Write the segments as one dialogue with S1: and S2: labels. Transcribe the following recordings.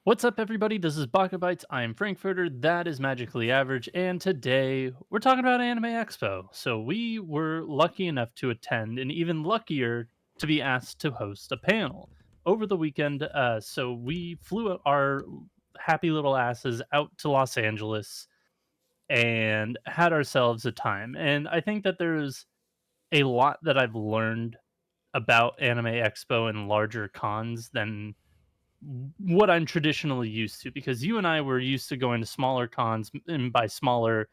S1: What's up, everybody? This is BakaBites. I am Frankfurter. That is Magically Average. And today we're talking about Anime Expo. So we were lucky enough to attend, and even luckier to be asked to host a panel over the weekend. So we flew our happy little asses out to Los Angeles and had ourselves a time. And I think that there's a lot that I've learned about Anime Expo and larger cons than what I'm traditionally used to, because you and I were used to going to smaller cons, and by smaller,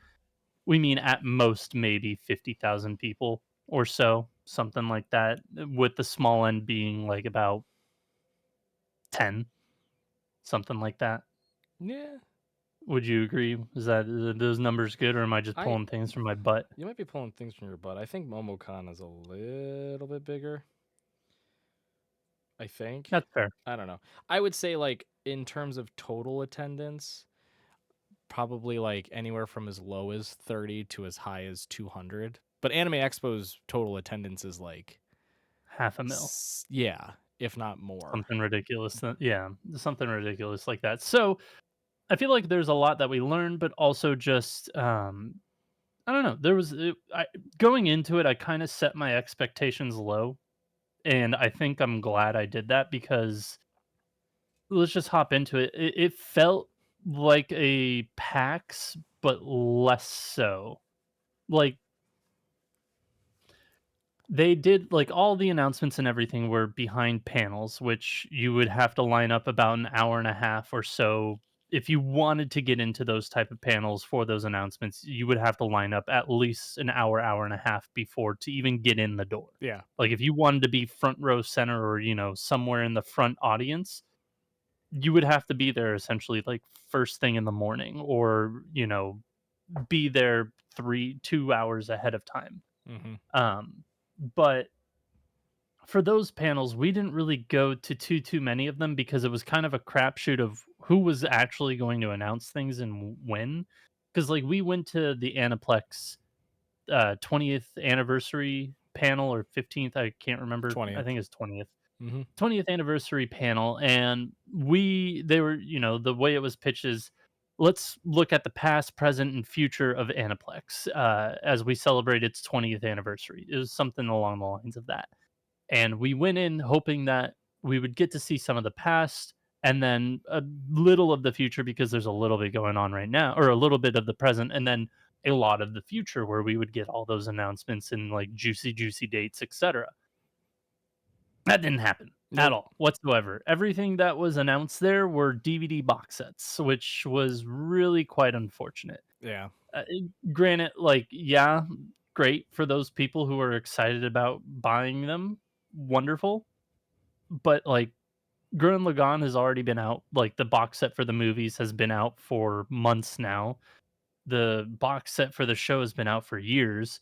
S1: we mean at most maybe 50,000 people or so, something like that, with the small end being like about 10, something like that.
S2: Yeah,
S1: Would you agree? Is that are those numbers good, or am I just
S2: I
S1: pulling things from my butt?
S2: you might be pulling things from your butt. I think MomoCon is a little bit bigger. I think.
S1: That's fair.
S2: I don't know. I would say like in terms of total attendance, probably like anywhere from as low as 30 to as high as 200. But Anime Expo's total attendance is like
S1: Half a mil.
S2: yeah, if not more.
S1: Something ridiculous. Yeah, something ridiculous like that. So I feel like there's a lot that we learned, but also just I don't know. Going into it, I kind of set my expectations low, and I think I'm glad I did that because let's just hop into it. It felt like a PAX, but less so. Like they did, like, all the announcements and everything were behind panels, which you would have to line up about an hour and a half or so. If you wanted to get into those type of panels for those announcements, you would have to line up at least an hour, hour and a half before to even get in the door.
S2: Yeah.
S1: Like, if you wanted to be front row center or, somewhere in the front audience, you would have to be there essentially, like, first thing in the morning or, be there 2 hours ahead of time.
S2: Mhm.
S1: But for those panels, we didn't really go to too many of them because it was kind of a crapshoot of who was actually going to announce things and when. Because like we went to the Aniplex 20th anniversary panel or 15th, I can't remember. I
S2: 20th.
S1: think it's 20th.
S2: Mhm.
S1: 20th anniversary panel, and they were, the way it was pitched is let's look at the past, present, and future of Aniplex as we celebrate its 20th anniversary. It was something along the lines of that, and we went in hoping that we would get to see some of the past and then a little of the future, because there's a little bit going on right now, or a little bit of the present, and then a lot of the future where we would get all those announcements and like juicy dates, etc. That didn't happen at
S2: Nope.
S1: all whatsoever. Everything that was announced there were DVD box sets, which was really quite unfortunate.
S2: Yeah.
S1: Uh, Granted, like, yeah, great for those people who are excited about buying them, wonderful. But like, Gurren Lagann has already been out. Like, the box set for the movies has been out for months now. The box set for the show has been out for years.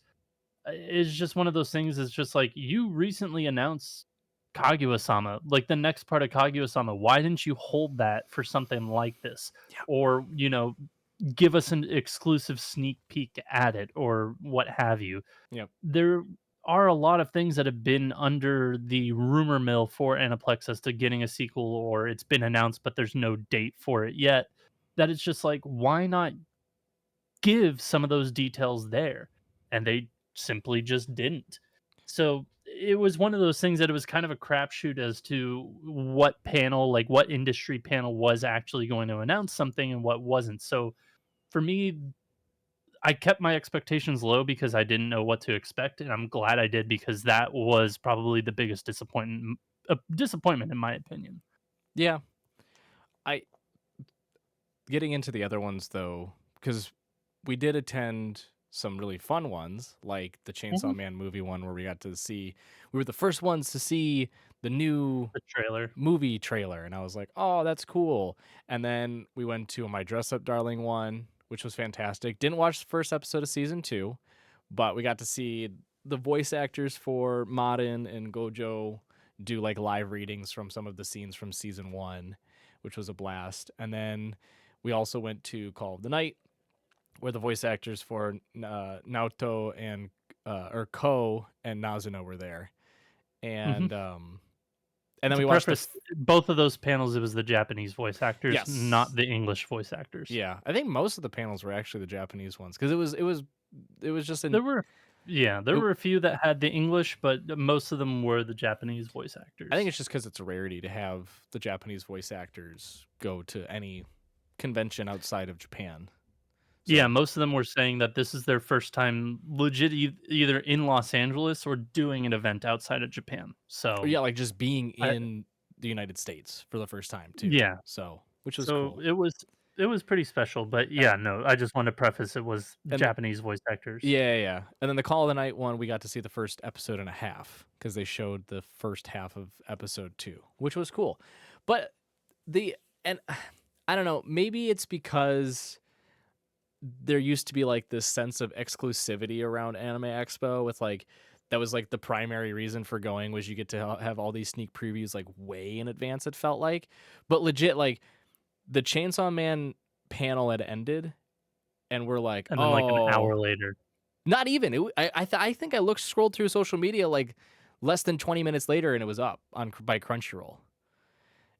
S1: It's just one of those things. It's just like, you recently announced Kaguya-sama, like the next part of Kaguya-sama. Why didn't you hold that for something like this?
S2: Yeah.
S1: Or, give us an exclusive sneak peek at it or what have you.
S2: Yep.
S1: There are a lot of things that have been under the rumor mill for Aniplex as to getting a sequel, or it's been announced, but there's no date for it yet. That it's just like, why not give some of those details there? And they simply just didn't. So it was one of those things that it was kind of a crapshoot as to what panel, like what industry panel was actually going to announce something and what wasn't. So for me, I kept my expectations low because I didn't know what to expect, and I'm glad I did because that was probably the biggest disappointment in my opinion.
S2: Yeah. I Getting into the other ones though, because we did attend some really fun ones, like the
S1: Mhm.
S2: Chainsaw Man movie one, where we were the first ones to see the new
S1: The trailer.
S2: movie trailer, and I was like, "Oh, that's cool." And then we went to a My Dress Up Darling one, which was fantastic. Didn't watch the first episode of season 2, but we got to see the voice actors for Marin and Gojo do like live readings from some of the scenes from season 1, which was a blast. And then we also went to Call of the Night, where the voice actors for Naoto and or Ko and Nazuna were there.
S1: Mhm.
S2: And And then
S1: To
S2: we watched
S1: preface both of those panels, it was the Japanese voice actors, not
S2: yes.
S1: the English voice actors.
S2: Yeah. I think most of the panels were actually the Japanese ones because it was just in
S1: There were yeah, there
S2: it,
S1: were a few that had the English, but most of them were the Japanese voice
S2: I think
S1: actors.
S2: it's just because it's a rarity to have the Japanese voice actors go to any convention outside of Japan.
S1: Yeah,
S2: So
S1: most of them were saying that this is their first time legit either in Los Angeles or doing an event outside of Japan. So,
S2: yeah, like just being
S1: I
S2: in the United States for the first time too.
S1: yeah,
S2: So which was
S1: so
S2: cool.
S1: it was pretty special, but
S2: And
S1: yeah, no, I just want to preface it was
S2: and the,
S1: Japanese voice actors.
S2: yeah, yeah, yeah. And then the Call of the Night one, we got to see the first episode and a half because they showed the first half of episode 2, which was cool. But the and I don't know, maybe it's because there used to be like this sense of exclusivity around Anime Expo with like that was like the primary reason for going was you get to have all these sneak previews like way in advance it felt like. But legit like the Chainsaw Man panel had ended and we're like,
S1: And then like an
S2: "Oh,
S1: hour later.
S2: not even. I think I scrolled through social media like less than 20 minutes later and it was up on by Crunchyroll."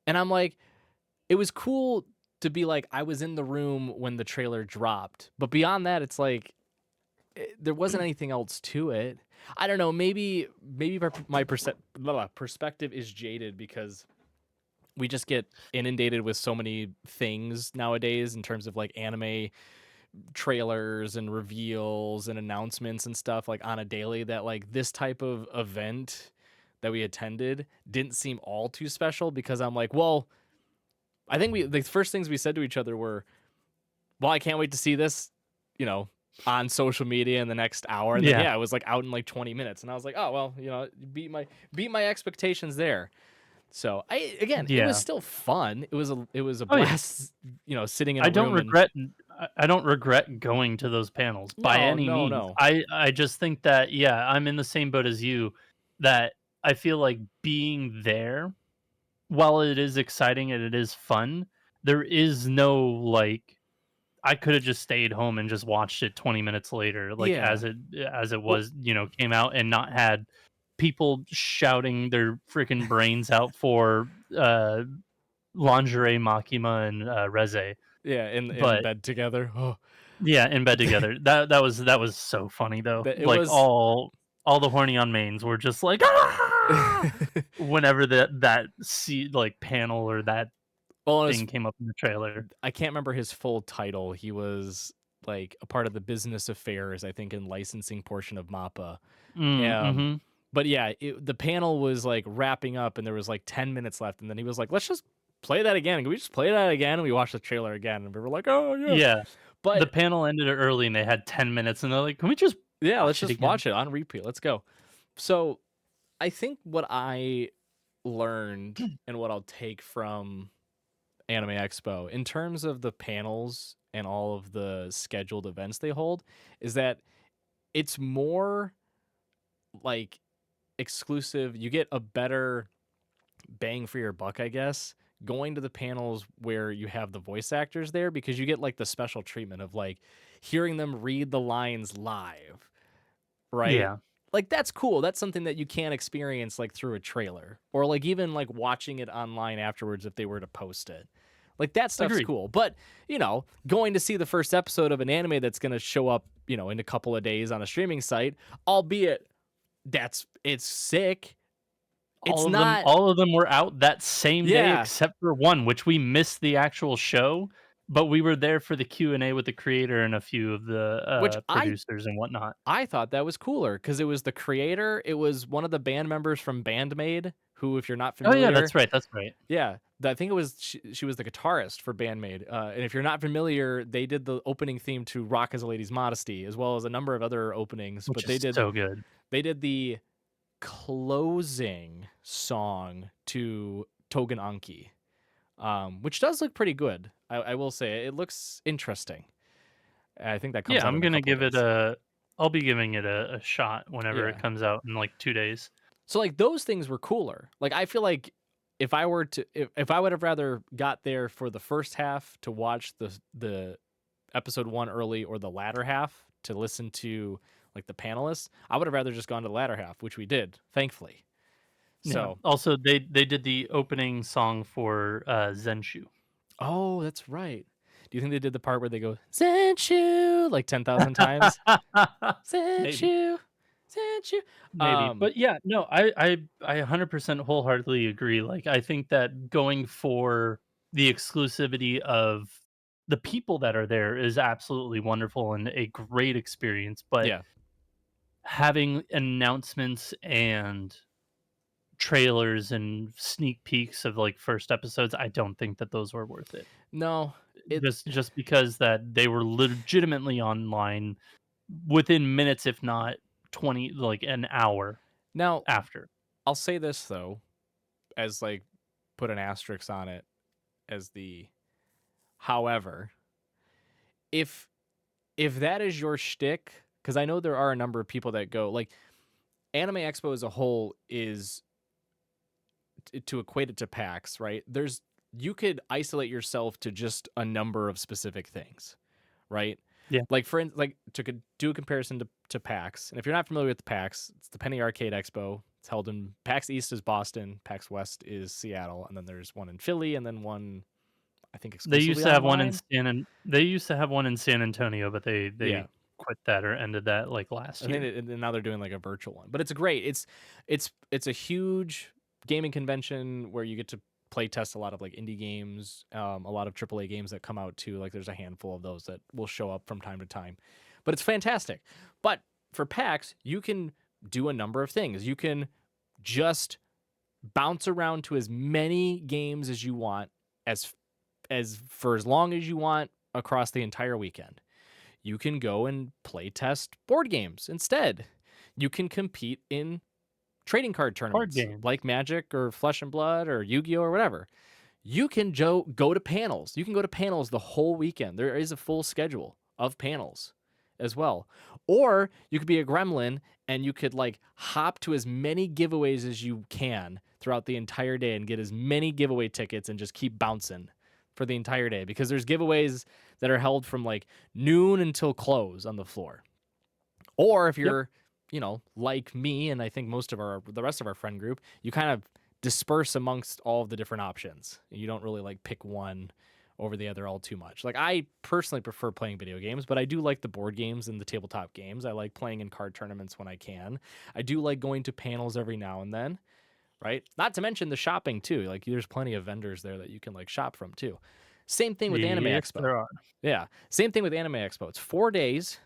S2: And I'm like, it was cool to be like I was in the room when the trailer dropped. But beyond that, it's like there wasn't anything else to it. I don't know. Maybe my perspective is jaded because we just get inundated with so many things nowadays in terms of like anime trailers and reveals and announcements and stuff like on a daily that like this type of event that we attended didn't seem all too special because I'm like, well, I think the first things we said to each other were, well, I can't wait to see this, you know, on social media in the next hour. And then
S1: Yeah.
S2: yeah, it was like out in like 20 minutes. And I was like, oh well, beat my expectations there. So it was
S1: Yeah.
S2: still fun. It was a
S1: Oh yeah.
S2: blast, sitting in a room and
S1: I don't regret going to those panels by
S2: no,
S1: any
S2: no,
S1: means.
S2: no.
S1: I just think that yeah, I'm in the same boat as you that I feel like being there, while it is exciting and it is fun, there is no like I could have just stayed home and just watched it 20 minutes later, like
S2: Yeah.
S1: as it
S2: Well,
S1: was, came out and not had people shouting their freaking brains out for lingerie Makima and Reze.
S2: yeah, in
S1: But
S2: bed together. Oh,
S1: yeah, in bed together. That was so funny though.
S2: that it
S1: Like
S2: was
S1: all the horny on mains were just like ah! Whenever like panel or that
S2: well,
S1: thing came up in the trailer.
S2: I can't remember his full title. He was like a part of the business affairs, I think, in licensing portion of MAPPA.
S1: Mhm.
S2: But yeah, the panel was like wrapping up, and there was like 10 minutes left, and then he was like, "Let's just play that again. Can we just play that again?" And we watched the trailer again, and we were like, "Oh yeah."
S1: Yeah. The
S2: But
S1: panel ended early and they had 10 minutes and they're like, "Can we just
S2: yeah, let's
S1: watch it
S2: just
S1: again?"
S2: watch it on repeat. Let's go. So I think what I learned and what I'll take from Anime Expo in terms of the panels and all of the scheduled events they hold is that it's more like exclusive. You get a better bang for your buck, I guess, going to the panels where you have the voice actors there because you get like the special treatment of like hearing them read the lines live, right?
S1: Yeah.
S2: Like that's cool. That's something that you can't experience like through a trailer or like even like watching it online afterwards if they were to post it. Like that stuff's
S1: Agreed.
S2: cool. But, going to see the first episode of an anime that's going to show up, in a couple of days on a streaming site, albeit it's sick. It's not
S1: All of them were out that same day
S2: yeah,
S1: except for one, which we missed the actual show, but we were there for the Q&A with the creator and a few of the,
S2: which
S1: producers and whatnot.
S2: I thought that was cooler because it was the creator, it was one of the band members from Bandmade, who, if you're not
S1: Oh, yeah,
S2: familiar,
S1: that's right.
S2: yeah, I think it was she was the guitarist for Bandmade. And if you're not familiar, they did the opening theme to Rock as a Lady's Modesty, as well as a number of other openings.
S1: Which
S2: But
S1: is so good.
S2: they did the closing song to Togen Anki, which does look pretty good. I will say it looks interesting. I think that comes
S1: Yeah,
S2: out
S1: I'm
S2: in a
S1: gonna
S2: couple of
S1: give it
S2: days.
S1: a I'll be giving it a shot whenever it
S2: Yeah.
S1: comes out in, like, 2 days.
S2: So like those things were cooler. Like I feel like if I would have rather got there for the first half to watch the episode 1 early or the latter half to listen to like the panelists, I would have rather just gone to the latter half, which we did, thankfully.
S1: Yeah.
S2: So,
S1: Also, they did the opening song for, Zenshu.
S2: oh, that's right. Do you think they did the part where they go "Zenshu" like 10,000 times?
S1: Maybe.
S2: "Zenshu, Zenshu."
S1: Maybe, but yeah, no, I 100% wholeheartedly agree. Like, I think that going for the exclusivity of the people that are there is absolutely wonderful and a great experience, but
S2: Yeah.
S1: having announcements and trailers and sneak peeks of, like, first episodes, I don't think that those were worth it.
S2: No, it
S1: Just because that they were legitimately online within minutes, if not 20, like, an hour
S2: now,
S1: after.
S2: I'll say this though, as like put an asterisk on it as the however, if that is your shtick, because I know there are a number of people that go like Anime Expo as a whole is to equate it to PAX, right? You could isolate yourself to just a number of specific things, right?
S1: Yeah.
S2: Like like do a comparison to PAX, and if you're not familiar with the PAX, it's the Penny Arcade Expo. It's held in PAX East is Boston, PAX West is Seattle, and then there's one in Philly, and then one I think
S1: They used
S2: exclusively
S1: to have one in
S2: online.
S1: San An they used to have one in San Antonio, but
S2: Yeah,
S1: they quit that or ended that, like, last
S2: and then
S1: year.
S2: and now they're doing like a virtual one, but it's great. It's a huge gaming convention where you get to play test a lot of like indie games, a lot of AAA games that come out too. Like there's a handful of those that will show up from time to time, but it's fantastic. But for PAX, you can do a number of things. You can just bounce around to as many games as you want, as for as long as you want across the entire weekend. You can go and play test board games instead. You can compete in trading card
S1: Card
S2: tournaments
S1: games.
S2: like Magic or Flesh and Blood or Yu-Gi-Oh or whatever. You can go to panels. You can go to panels the whole weekend. There is a full schedule of panels as well. Or you could be a gremlin and you could like hop to as many giveaways as you can throughout the entire day and get as many giveaway tickets and just keep bouncing for the entire day because there's giveaways that are held from like noon until close on the floor. Or if
S1: Yep.
S2: you're, like me and I think most of the rest of our friend group, you kind of disperse amongst all of the different options. You don't really like pick one over the other all too much. Like I personally prefer playing video games, but I do like the board games and the tabletop games. I like playing in card tournaments when I can. I do like going to panels every now and then, right? Not to mention the shopping too. Like there's plenty of vendors there that you can like shop from too. Same thing with Anime
S1: Yes,
S2: Expo.
S1: there are.
S2: Yeah. Same thing with Anime Expo. It's 4 days,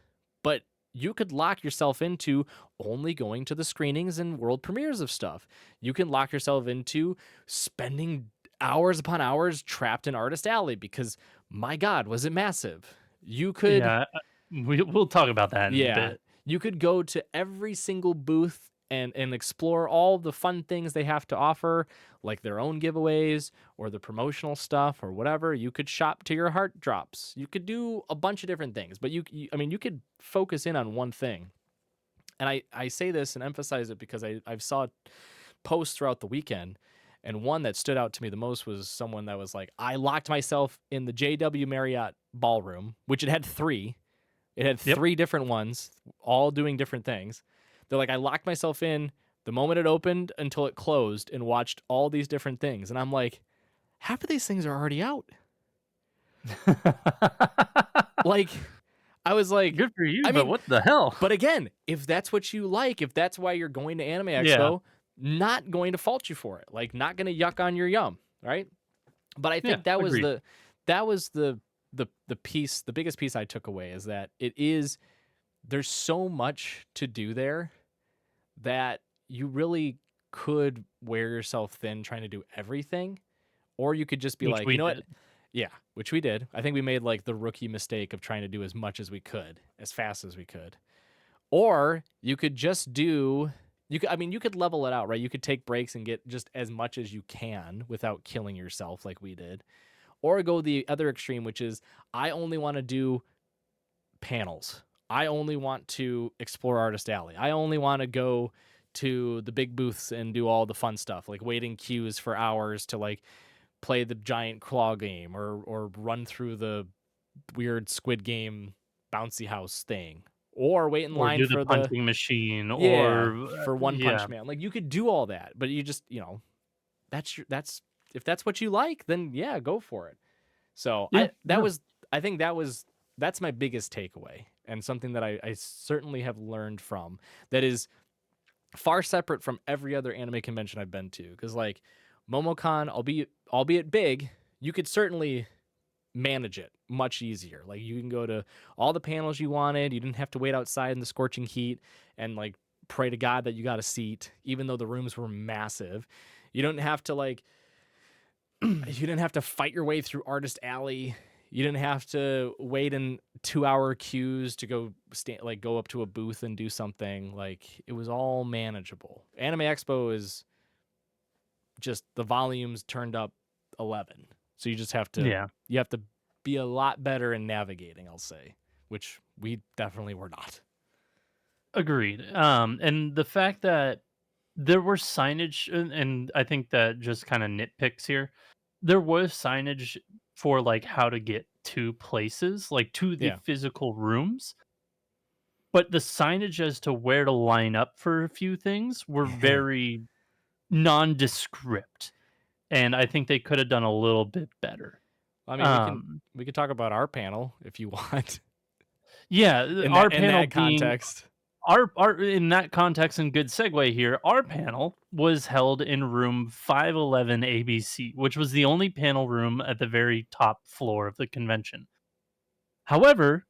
S2: but you could lock yourself into only going to the screenings and world premieres of stuff. You can lock yourself into spending hours upon hours trapped in Artist Alley because, my God, was it massive? You could,
S1: Yeah, we'll talk about that in a
S2: yeah,
S1: bit.
S2: you could go to every single booth and explore all the fun things they have to offer, like their own giveaways or the promotional stuff or whatever. You could shop to your heart drops. You could do a bunch of different things, but I mean, you could focus in on one thing. And I say this and emphasize it because I've saw posts throughout the weekend. And one that stood out to me the most was someone that was like, I locked myself in the JW Marriott ballroom, which it had three. It had
S1: Yep.
S2: three different ones, all doing different things. They're like, I locked myself in the moment it opened until it closed and watched all these different things. And I'm like, half of these things are already out. Like, I was like,
S1: Good for you,
S2: I
S1: but
S2: mean,
S1: what the hell?
S2: but again, if that's what you like, if that's why you're going to Anime
S1: Yeah,
S2: Expo, not going to fault you for it. Like, not going to yuck on your yum, right? But I
S1: yeah,
S2: think that was
S1: agreed.
S2: the piece, the biggest piece I took away is that there's so much to do there that you really could wear yourself thin trying to do everything, or you could just be
S1: Which
S2: like, you
S1: we
S2: know what?
S1: did.
S2: Yeah, which we did. I think we made like the rookie mistake of trying to do as much as we could, as fast as we could. Or you could just do I mean, you could level it out, right? You could take breaks and get just as much as you can without killing yourself like we did. Or go the other extreme, which is I only want to do panels. I only want to explore Artist Alley. I only want to go to the big booths and do all the fun stuff, like waiting queues for hours to like play the giant claw game or run through the weird Squid Game bouncy house thing. or wait in
S1: or
S2: line
S1: do the
S2: for the
S1: punching machine
S2: yeah,
S1: or
S2: for One
S1: yeah.
S2: Punch Man. Like, you could do all that, but you just, that's if that's what you like, then yeah, go for it. So
S1: Yeah, no.
S2: I think that's my biggest takeaway, and something that I certainly have learned from, that is far separate from every other anime convention I've been to. Because like MomoCon, albeit big, you could certainly manage it much easier. Like, you can go to all the panels you wanted. You didn't have to wait outside in the scorching heat and like pray to God that you got a seat, even though the rooms were massive. You don't have to like you didn't have to fight your way through Artist Alley. You didn't have to wait in 2-hour queues to go up to a booth and do something. Like, it was all manageable. Anime Expo is just the volumes turned up 11. So
S1: Yeah,
S2: you have to be a lot better in navigating, I'll say, which we definitely were not.
S1: agreed. And the fact that there were signage, and I think that just kind of nitpicks here. There was signage for like how to get to places, like to the
S2: Yeah.
S1: physical rooms, but the signage as to where to line up for a few things were very nondescript, and I think they could have done a little bit better.
S2: I mean,
S1: Um,
S2: we can talk about our panel if you want
S1: yeah, our
S2: in
S1: panel
S2: that
S1: being
S2: context.
S1: our in that context, and good segue here, our panel was held in room 511 ABC, which was the only panel room at the very top floor of the convention. However,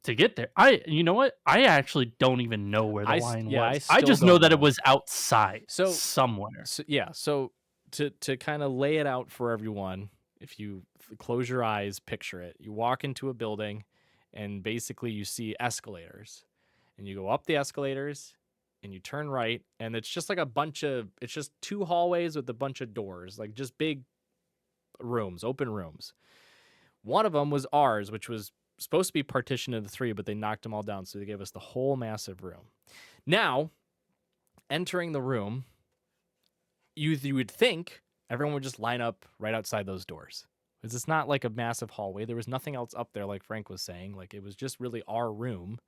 S1: to get there, you know what? I actually don't even know where the line
S2: I
S1: was. I
S2: still
S1: just know
S2: don't
S1: that it
S2: know.
S1: was outside
S2: So
S1: somewhere.
S2: so to kind of lay it out for everyone, if you close your eyes, picture it. You walk into a building and basically you see escalators. And you go up the escalators and you turn right, and it's just like it's just two hallways with a bunch of doors, like just big rooms, open rooms. One of them was ours, which was supposed to be partitioned into three, but they knocked them all down, so they gave us the whole massive room. Now, entering the room, you would think everyone would just line up right outside those doors, because it's not like a massive hallway. There was nothing else up there, like Frank was saying. Like, it was just really our room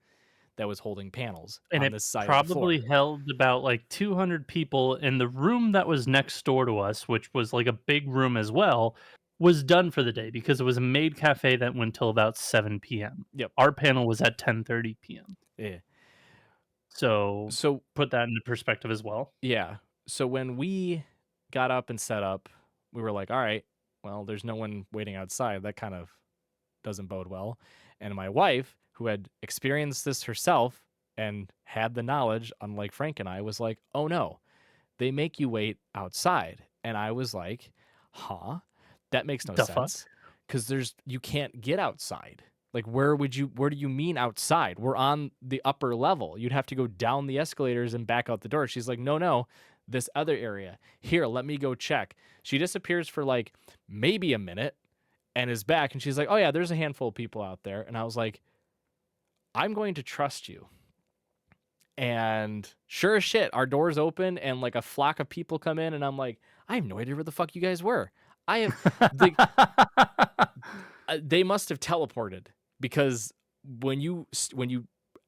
S2: that was holding panels
S1: And
S2: on
S1: it
S2: this side of the floor.
S1: probably held about like 200 people, and the room that was next door to us, which was like a big room as well, was done for the day because it was a maid cafe that went till about 7 p.m.
S2: Yep.
S1: Our panel was at 10:30 p.m.
S2: Yeah.
S1: So
S2: So
S1: put that into perspective as well.
S2: yeah. So when we got up and set up, we were like, all right, well, there's no one waiting outside. That kind of doesn't bode well. And my wife, who had experienced this herself and had the knowledge, unlike Frank and I, was like, oh no, they make you wait outside. And I was like, huh? That makes no
S1: The fuck?
S2: sense. Because you can't get outside. Like, where do you mean outside? We're on the upper level. You'd have to go down the escalators and back out the door. She's like, no, this other area. Here, let me go check. She disappears for like maybe a minute and is back. And she's like, oh yeah, there's a handful of people out there. And I was like, I'm going to trust you. And sure as shit, our doors open and like a flock of people come in, and I'm like, I have no idea where the fuck you guys were. I have the they must have teleported, because when you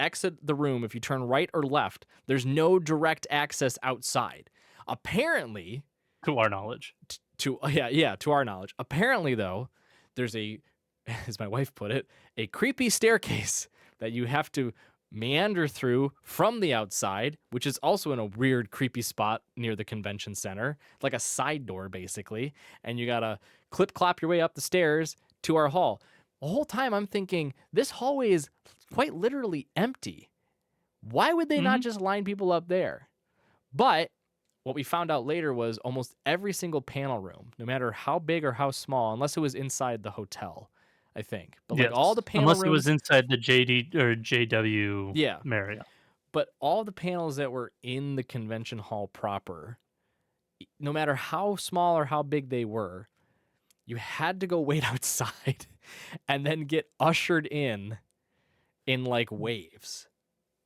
S2: exit the room, if you turn right or left, there's no direct access outside. Apparently,
S1: To our knowledge.
S2: to our knowledge. Apparently, though, there's a, as my wife put it, a creepy staircase that you have to meander through from the outside, which is also in a weird, creepy spot near the convention center, like a side door, basically. And you gotta clip clop your way up the stairs to our hall. The whole time I'm thinking, this hallway is quite literally empty. Why would they not
S1: Mhm.
S2: just line people up there? But what we found out later was almost every single panel room, no matter how big or how small, unless it was inside the hotel, I think. But like all
S1: Yes.
S2: the panel
S1: Unless it was
S2: rooms,
S1: inside the JD or JW
S2: yeah.
S1: Marriott.
S2: But all the panels that were in the convention hall proper, no matter how small or how big they were, you had to go wait outside and then get ushered in like waves.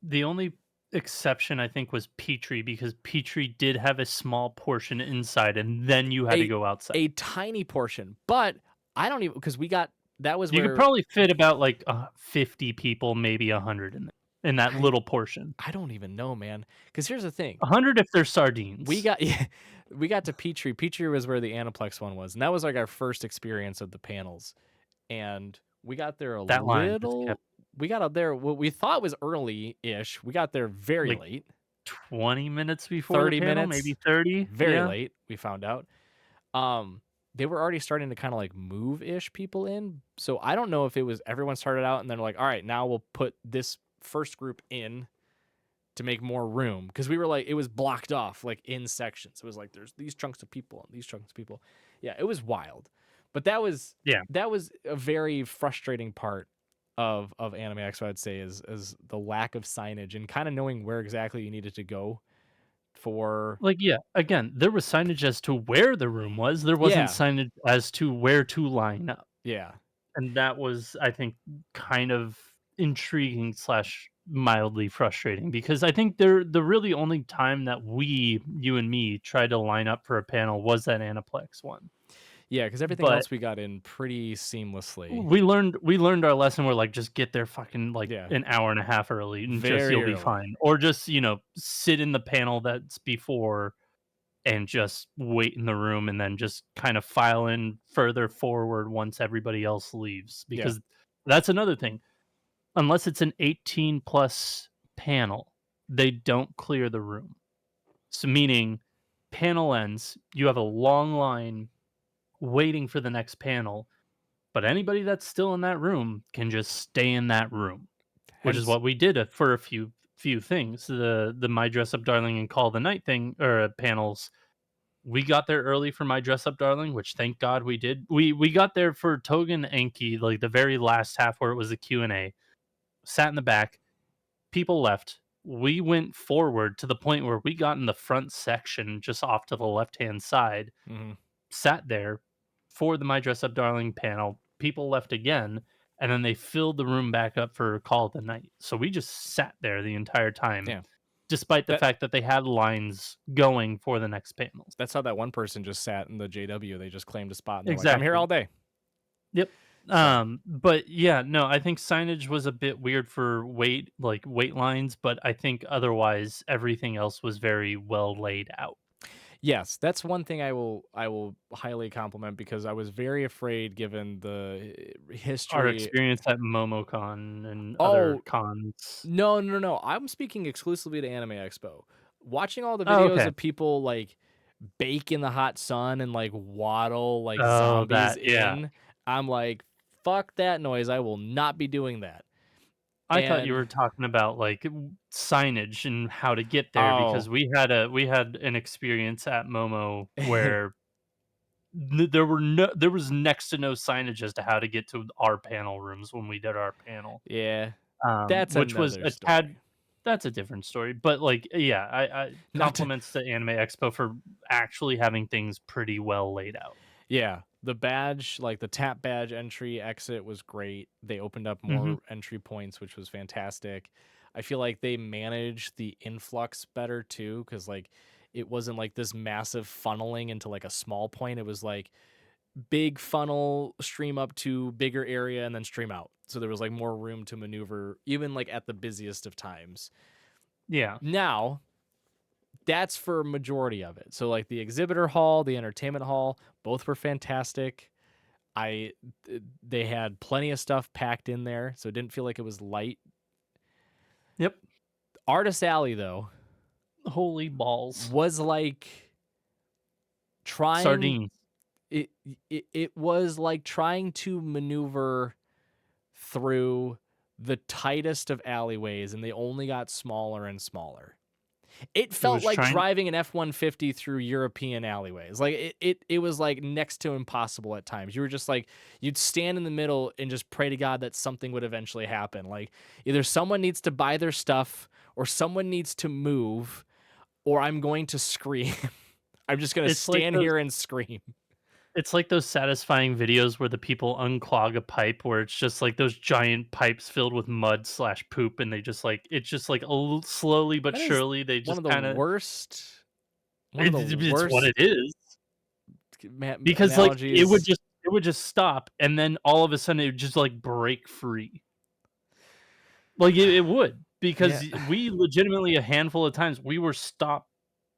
S1: The only exception I think was Petrie, because Petrie did have a small portion inside, and then you had to
S2: A
S1: go outside.
S2: a tiny portion, but I don't even, because we got that was
S1: You could
S2: where
S1: probably fit about like 50 people, maybe 100 in there. in that
S2: I
S1: little portion.
S2: I don't even know, man. Because here's the thing.
S1: 100 if they're
S2: We
S1: sardines.
S2: got yeah, we got to Petrie. Petrie was where the Aniplex one was, and that was, like, our first experience of the panels, and we got there a
S1: That line just kept
S2: little we got up there what we thought was early-ish. We got there very
S1: like
S2: late,
S1: 20 minutes before the
S2: 30
S1: panel, maybe
S2: minutes,
S1: 30.
S2: very
S1: Yeah.
S2: late, we found out. They were already starting to kinda, like, move-ish people in, so I don't know if it was everyone started out and then like, "Alright, now we'll put this first group in to make more room," because we were like it was blocked off, like, in sections. It was like, "There's these chunks of people and these chunks of people." Yeah, it was wild. But
S1: Yeah.
S2: that was a very frustrating part of Anime Expo, I'd say, is the lack of signage and kinda knowing where exactly you needed to go for
S1: Like, yeah, again, there was signage as to where the room was, there wasn't
S2: Yeah,
S1: signage as to where to line up,
S2: yeah.
S1: and that was, I think, kind of intriguing slash mildly frustrating because I think the really only time that you and me, tried to line up for a panel was that Aniplex one,
S2: Yeah, because everything
S1: but
S2: else we got in pretty seamlessly.
S1: we learned our lesson. We're like, just get there fucking like
S2: Yeah,
S1: an hour and a half early, and just
S2: very
S1: you'll be
S2: early.
S1: fine, or just sit in the panel that's before and just wait in the room and then just kind of file in further forward once everybody else leaves
S2: Yeah,
S1: because that's another thing. Unless it's an 18 plus panel, they don't clear the room. So meaning panel ends, you have a long line waiting for the next panel, but anybody that's still in that room can just stay in that room, which is
S2: hence
S1: what we did for a few things. The My Dress Up Darling and Call the Night thing or panels. We got there early for My Dress Up Darling, which thank God we did. We got there for Togen Enki, like the very last half where it was the Q&A. Sat in the back, people left. We went forward to the point where we got in the front section just off to the left-hand side,
S2: mhm,
S1: sat there for the My Dress Up Darling panel. People left again, and then they filled the room back up for Call of the Night. So we just sat there the entire time,
S2: yeah.
S1: despite the
S2: That
S1: fact that they had lines going for the next panels.
S2: that's how that one person just sat in the JW, they just claimed a spot, and they're like, "I'm here all
S1: Exactly.
S2: day."
S1: Yep.
S2: So,
S1: But yeah, no, I think signage was a bit weird for wait lines, but I think otherwise everything else was very well laid out.
S2: yes, that's one thing I will highly compliment because I was very afraid given the
S1: Our
S2: history.
S1: experience at MomoCon and other
S2: Oh,
S1: cons.
S2: no, no, no, I'm speaking exclusively to Anime Expo. Watching all the
S1: Oh,
S2: videos
S1: okay.
S2: of people, like, bake in the hot sun and, like, waddle like
S1: Oh,
S2: zombies
S1: that yeah.
S2: in, I'm like, "Fuck that noise, I will not be doing that."
S1: I thought you
S2: And
S1: were talking about like signage and how to get there because
S2: oh.
S1: we had an experience at Momo where there was next to no signage as to how to get to our panel rooms when we did our panel.
S2: Yeah, that's
S1: Which was
S2: another
S1: a tad
S2: story.
S1: that's a different story, but, like, yeah, I
S2: Not to
S1: compliments to Anime Expo for actually having things pretty well laid out.
S2: Yeah, the badge, like, the tap badge entry exit was great. They opened up
S1: Mhm.
S2: more entry points, which was fantastic. I feel like they managed the influx better too, because like, it wasn't, like, this massive funneling into, like, a small point. It was, like, big funnel, stream up to bigger area, and then stream out. So there was, like, more room to maneuver even, like, at the busiest of times.
S1: Yeah.
S2: Now that's for majority of it. So like the exhibitor hall, the entertainment hall, both were fantastic. They had plenty of stuff packed in there, so it didn't feel like it was light.
S1: Yep.
S2: Artist Alley though
S1: Holy balls.
S2: was like trying
S1: Sardines.
S2: it was like trying to maneuver through the tightest of alleyways and they only got smaller and smaller. It
S1: It
S2: felt
S1: was
S2: like
S1: trying
S2: driving an F-150 through European alleyways. Like, it was, like, next to impossible at times. You were just like you'd stand in the middle and just pray to God that something would eventually happen. Like, either someone needs to buy their stuff or someone needs to move or I'm going to scream. I'm just gonna
S1: it's like
S2: stand
S1: those
S2: here and scream.
S1: it's like those satisfying videos where the people unclog a pipe where it's just, like, those giant pipes filled with mud/poop, slash poop, and they just, like it's just, like, a l slowly but
S2: That is
S1: surely they
S2: one
S1: just
S2: of the
S1: kinda
S2: worst one of the
S1: it's what
S2: worst
S1: it is. Because, like,
S2: analogies.
S1: it would just stop, and then all of a sudden, it would just, like, break free. Like, it would.
S2: Yeah.
S1: because we legitimately a handful of times, we were stopped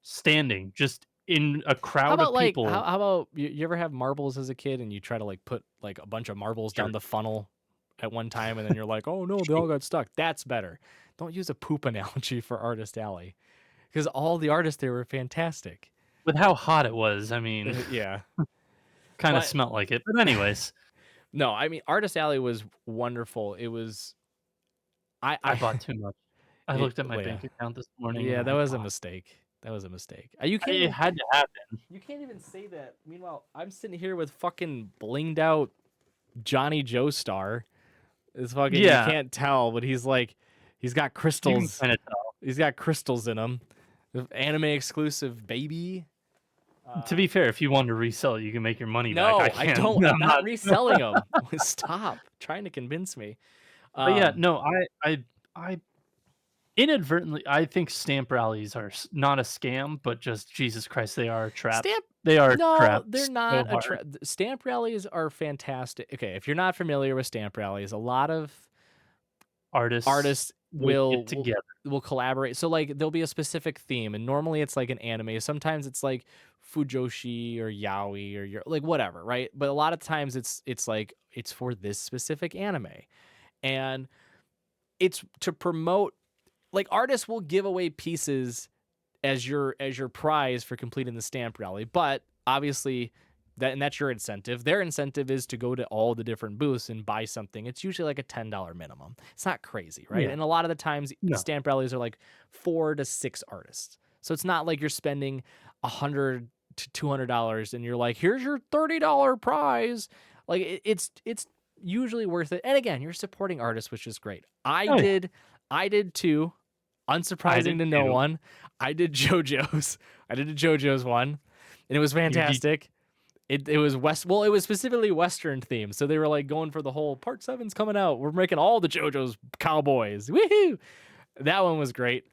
S1: standing just in a
S2: How
S1: crowd of
S2: about, like, how
S1: people.
S2: how about you ever have marbles as a kid and you try to, like, put, like, a bunch of marbles
S1: Sure,
S2: down the funnel at one time and then you're like, "Oh, no, they all
S1: sure.
S2: got stuck." That's better. Don't use a poop analogy for Artist Alley because all the artists there were fantastic.
S1: With how hot it was, I mean,
S2: Yeah.
S1: kinda
S2: But
S1: smelt like it, but anyways,
S2: no, I mean, Artist Alley was wonderful. It was
S1: I
S2: I
S1: bought too much. I looked at my
S2: well, yeah.
S1: bank account this morning and
S2: Yeah, that
S1: I
S2: was a
S1: bought
S2: mistake. That was a mistake. You can't
S1: it
S2: even
S1: had to happen.
S2: you can't even say that. Meanwhile, I'm sitting here with fucking blinged out Johnny Joestar. It's fucking you
S1: Yeah,
S2: can't tell, but he's got
S1: you can
S2: crystals.
S1: kinda tell.
S2: He's got crystals in him. The anime exclusive baby.
S1: To
S2: Uh
S1: be fair, if you want to resell it, you can make your money back. I
S2: no, I
S1: can't.
S2: don't. I'm
S1: I'm
S2: not
S1: not.
S2: reselling them. Stop trying to convince me.
S1: But yeah,
S2: Um
S1: no, I inadvertently, I think stamp rallies are not a scam, but just Jesus Christ, they are a trap.
S2: Stamp
S1: They are a
S2: no,
S1: trap
S2: they're
S1: so
S2: not
S1: hard.
S2: stamp rallies are fantastic. Okay, if you're not familiar with stamp rallies, a lot of
S1: Artists
S2: artists
S1: will get
S2: will
S1: together.
S2: will collaborate. So like there'll be a specific theme, and normally it's like an anime. Sometimes it's like Fujoshi or Yaoi or your like whatever, right? But a lot of times it's like it's for this specific anime, and it's to promote. Like artists will give away pieces as your prize for completing the stamp rally. But obviously that's your incentive. Their incentive is to go to all the different booths and buy something. It's usually like a $10 minimum. It's not crazy, right?
S1: Yeah,
S2: And a lot of the times
S1: no.
S2: stamp rallies are like 4 to 6 artists. So it's not like you're spending $100 to $200 and you're like, here's your $30 prize. Like it's usually worth it. And again, you're supporting artists, which is great.
S1: Oh, yeah.
S2: I did too.
S1: I
S2: Unsurprising
S1: did
S2: to no
S1: too.
S2: one. I did JoJo's. I did a JoJo's one, and it was
S1: You did.
S2: fantastic. It was it was specifically Western themed, so they were like going for the whole Part Seven's coming out. We're making all the JoJo's cowboys. Woohoo! That one was great,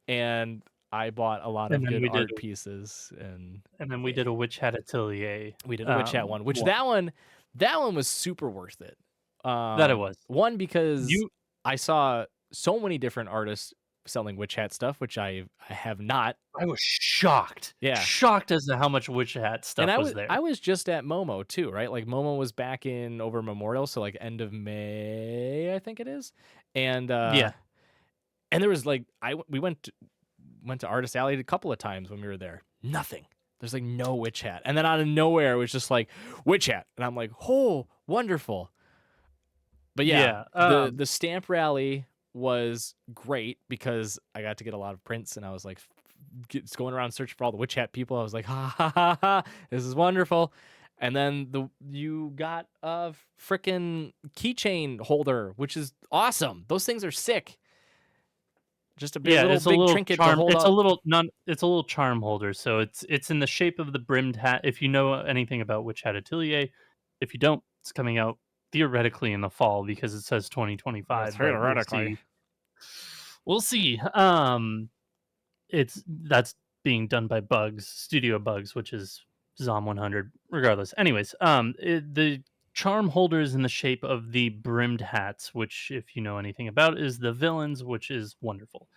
S2: and I bought a lot
S1: And
S2: of
S1: then
S2: good
S1: we did
S2: art pieces, and
S1: we did a Witch Hat Atelier,
S2: we did a Witch Hat one, which
S1: one.
S2: that one was super worth it.
S1: That it was.
S2: One because
S1: You
S2: I saw so many different artists selling Witch Hat stuff, which I have not.
S1: I was shocked.
S2: Yeah.
S1: Shocked as to how much Witch Hat
S2: And
S1: stuff was there.
S2: I was just at Momo too, right? Like Momo was back in over Memorial, so like end of May, I think it is. And
S1: Yeah.
S2: and there was like we went to Artist Alley a couple of times when we were there. Nothing. There's like no Witch Hat. And then out of nowhere it was just like Witch Hat. And I'm like, "Oh, wonderful." But yeah,
S1: Yeah,
S2: the stamp rally was great because I got to get a lot of prints and I was like going around searching for all the witch hat people. I was like, ha ha ha ha, this is wonderful. And then you got a freaking keychain holder, which is awesome. Those things are sick. Just a big
S1: yeah,
S2: little
S1: it's a
S2: big
S1: little
S2: trinket to
S1: charm
S2: hold
S1: it's a
S2: up.
S1: little non it's a little charm holder, so it's in the shape of the brimmed hat. If you know anything about Witch Hat Atelier, if you don't, it's coming out theoretically in the fall because it says
S2: Yes,
S1: 2025, but we'll
S2: theoretically.
S1: see. We'll see. That's being done by Bugs, Studio Bugs, which is Zom 100. Regardless, anyways, the charm holder is in the shape of the brimmed hats, which, if you know anything about, is the villains, which is wonderful.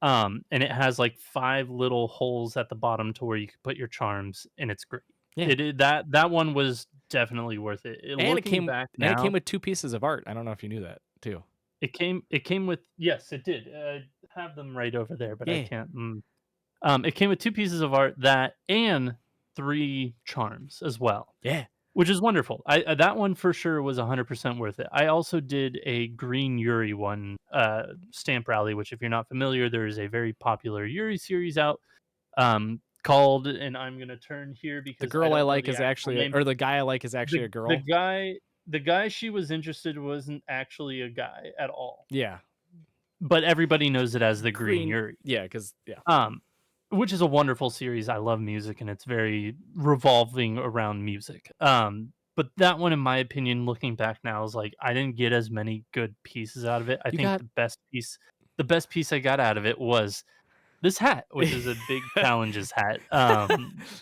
S1: And it has like 5 little holes at the bottom to where you can put your charms, and it's great.
S2: Yeah.
S1: That one was definitely worth it. Looking back
S2: And it came
S1: now,
S2: with 2 pieces of art. I don't know if you knew that too.
S1: it came with, yes, it did. Have them right over there, but I
S2: Yeah.
S1: can't. It came with 2 pieces of art that and 3 charms as well,
S2: Yeah.
S1: which is wonderful. That one for sure was 100% worth it. I also did a green Yuri one, stamp rally, which if you're not familiar, there is a very popular Yuri series out, called, and I'm gonna turn here
S2: The
S1: because I
S2: girl I
S1: don't know
S2: like
S1: the
S2: is
S1: actual
S2: actually
S1: name.
S2: or the guy I like is actually
S1: The
S2: a
S1: the
S2: girl.
S1: guy the guy she was interested wasn't actually a guy at all,
S2: Yeah.
S1: but everybody knows it as the green
S2: Green.
S1: Yuri.
S2: Yeah, cuz yeah.
S1: Um, which is a wonderful series. I love music and it's very revolving around music. But that one, in my opinion, looking back now, is like I didn't get as many good pieces out of it. I
S2: You
S1: think
S2: got
S1: the best piece I got out of it was this hat, which is a big challenges hat.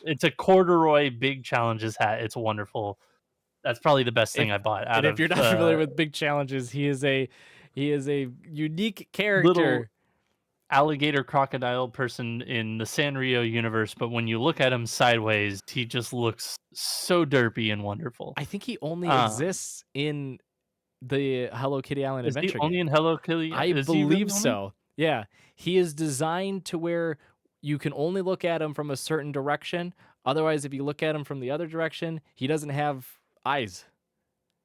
S1: It's a corduroy big challenges hat. It's wonderful. That's probably the best
S2: if
S1: thing I bought
S2: and
S1: out
S2: if
S1: of
S2: you're not familiar with big challenges, he is a He is a unique
S1: little
S2: character.
S1: alligator crocodile person in the Sanrio universe, but when you look at him sideways, he just looks so derpy and wonderful.
S2: I think he only
S1: Um,
S2: exists in the Hello Kitty Island
S1: is he
S2: Adventure
S1: only
S2: game.
S1: in Hello Kitty?
S2: I
S1: Is he really
S2: believe
S1: only?
S2: so. Yeah. He is designed to where you can only look at him from a certain direction. Otherwise, if you look at him from the other direction, he doesn't have eyes.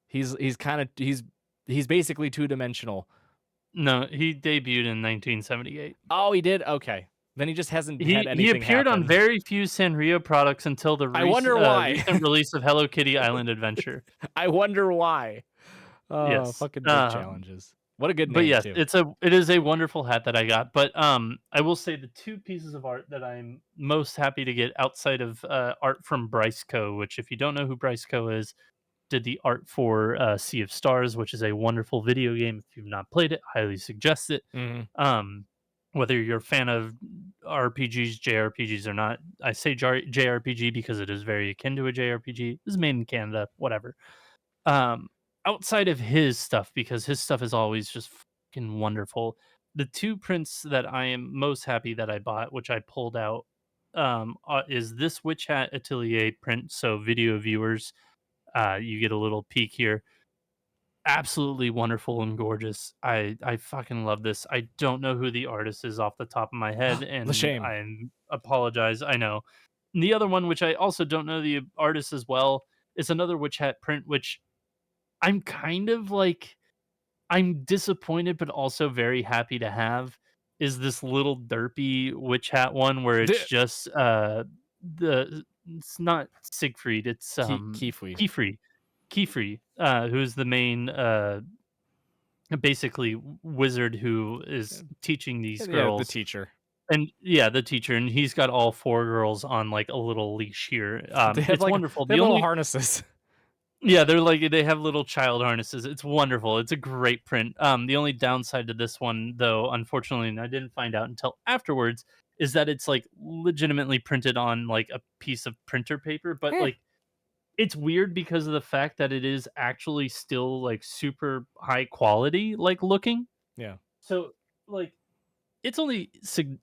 S2: He's kind of he's basically two-dimensional.
S1: No, he debuted in 1978.
S2: Oh, he did? Okay. Then he just hasn't had
S1: He
S2: anything
S1: appeared on
S2: happen.
S1: very few Sanrio products until the
S2: I wonder why.
S1: recent release of Hello Kitty Island Adventure.
S2: I wonder why. Oh,
S1: Yes.
S2: fucking big challenges. What a good
S1: But
S2: name
S1: yes,
S2: too.
S1: it is a wonderful hat that I got. But I will say the two pieces of art that I'm most happy to get outside of art from Bryce Co., which if you don't know who Bryce Co. is, did the art for Sea of Stars, which is a wonderful video game. If you've not played it, highly suggest it.
S2: Mhm.
S1: Um, whether you're a fan of RPGs, JRPGs or not, I say JRPG because it is very akin to a JRPG. This is made in Canada, whatever. Um, outside of his stuff, because his stuff is always just fucking wonderful. The two prints that I am most happy that I bought, which I pulled out, is this Witch Hat Atelier print. So video viewers, you get a little peek here. Absolutely wonderful and gorgeous. I fucking love this. I don't know who the artist is off the top of my head,
S2: The
S1: and
S2: shame.
S1: I apologize. I know. And the other one, which I also don't know the artist as well, is another Witch Hat print, which I'm kind of like I'm disappointed, but also very happy to have, is this little derpy witch hat one where it's
S2: The
S1: just, it's not Siegfried, it's,
S2: Kiwi.
S1: Kefri. Kefri, who's the main, basically wizard who is teaching these
S2: Yeah, the
S1: girls,
S2: teacher.
S1: and yeah, the teacher, and he's got all 4 girls on, like, a little leash here.
S2: They have
S1: It's
S2: like
S1: wonderful.
S2: they
S1: The
S2: have little
S1: only
S2: harnesses.
S1: Yeah, they're like they have little child harnesses. It's wonderful. It's a great print. The only downside to this one, though, unfortunately, and I didn't find out until afterwards, is that it's like legitimately printed on like a piece of printer paper, but
S2: Eh,
S1: like it's weird because of the fact that it is actually still like super high quality, like looking.
S2: yeah.
S1: So like it's only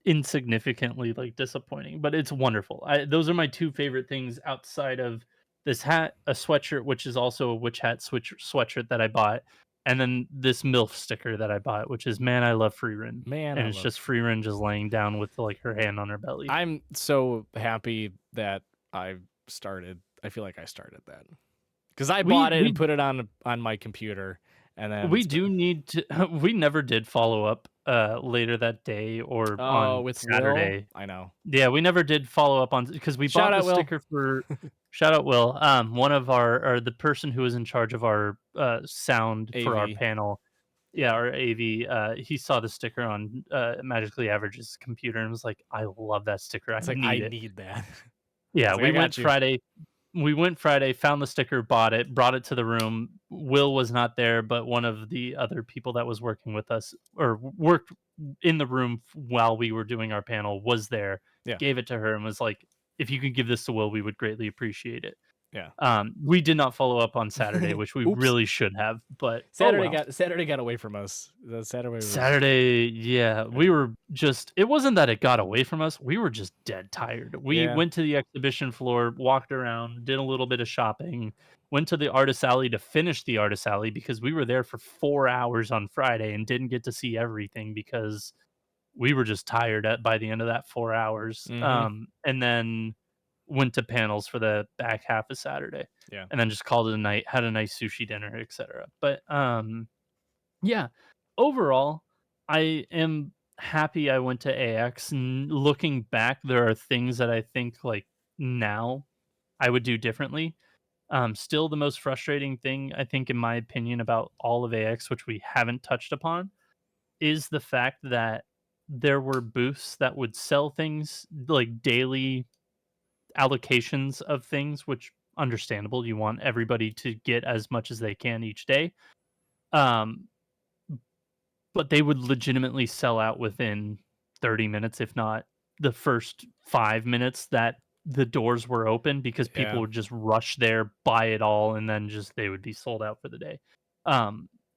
S1: insignificantly, like, disappointing, but it's wonderful. Those are my 2 favorite things outside of this hat, a sweatshirt, which is also a witch hat sweatshirt that I bought, and then this MILF sticker that I bought, which is "Man, I love Freerin,"
S2: Man,
S1: and
S2: I
S1: it's
S2: love
S1: just Freerin just laying down with, like, her hand on her belly.
S2: I'm so happy that I feel like I started that because I
S1: We
S2: bought it and
S1: we
S2: put it on my computer, and then
S1: we
S2: it's
S1: do
S2: been
S1: need to we never did follow up, later that day or
S2: oh,
S1: on
S2: with Will?
S1: Saturday.
S2: I know.
S1: Yeah, we never did follow up on because we
S2: Shout
S1: bought the
S2: out, Will.
S1: sticker for shout out Will, one of our or the person who was in charge of our, sound for our
S2: AV.
S1: panel. Yeah, our AV, he saw the sticker on, Magically Average's computer and was like, "I love that sticker, I
S2: It's like, I
S1: need it."
S2: need that. I
S1: Yeah,
S2: was like, I got you.
S1: We went Friday, found the sticker, bought it, brought it to the room. Will was not there, but one of the other people that was working with us or worked in the room while we were doing our panel was there,
S2: Yeah.
S1: gave it to her and was like, "If you could give this to Will, we would greatly appreciate it."
S2: Yeah.
S1: We did not follow up on Saturday, which we
S2: Oops.
S1: really should have, but oh well.
S2: Saturday got away from us. The Saturday was
S1: Saturday, yeah, we were just it wasn't that it got away from us, we were just dead tired. We
S2: yeah.
S1: went to the exhibition floor, walked around, did a little bit of shopping, went to the artist alley to finish the artist alley because we were there for 4 hours on Friday and didn't get to see everything because we were just tired at by the end of that 4 hours,
S2: Mhm.
S1: and then went to panels for the back half of Saturday,
S2: Yeah.
S1: and then just called it a night, had a nice sushi dinner, etcetera, but, yeah, overall, I am happy I went to AX, and looking back, there are things that I think, like, now I would do differently. Still the most frustrating thing, I think, in my opinion, about all of AX, which we haven't touched upon, is the fact that there were booths that would sell things, like, daily allocations of things, which understandable, you want everybody to get as much as they can each day. Um, But they would legitimately sell out within 30 minutes, if not the first 5 minutes that the doors were open because people
S2: Yeah.
S1: would just rush there, buy it all, and then just they would be sold out for the day.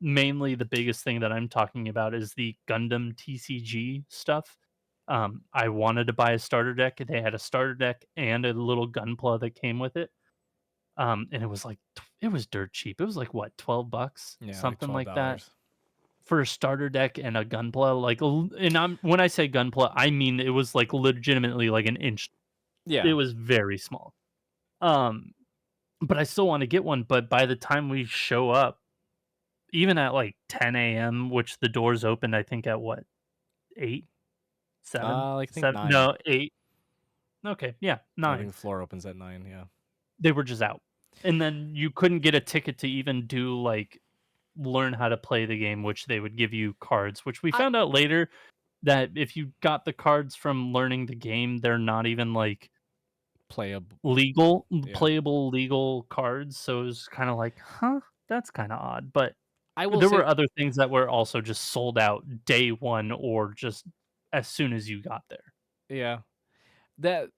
S1: mainly the biggest thing that I'm talking about is the Gundam TCG stuff. I wanted to buy a starter deck. They had a starter deck and a little Gunpla that came with it. And it was like it was dirt cheap. It was like what, $12,
S2: Yeah, like
S1: something like that
S2: $12.
S1: for a starter deck and a Gunpla. And when I say Gunpla, I mean it was like legitimately like an inch. It
S2: Yeah.
S1: was very small. Um, but I still want to get one. But by the time we show up, even at like 10 a.m., which the doors opened, I think at what, 8, 7,
S2: I think
S1: 7,
S2: 9.
S1: no, 8. Okay, yeah,
S2: I think
S1: 9.
S2: the floor opens at 9, yeah.
S1: They were just out. And then you couldn't get a ticket to even do like learn how to play the game, which they would give you cards, which we
S2: I
S1: found out later that if you got the cards from learning the game, they're not even like
S2: play a yeah.
S1: playable legal cards. So it was kind of like, huh, that's kind of odd. But
S2: I will
S1: there
S2: say
S1: were other things that were also just sold out day one or just as soon as you got there.
S2: yeah, that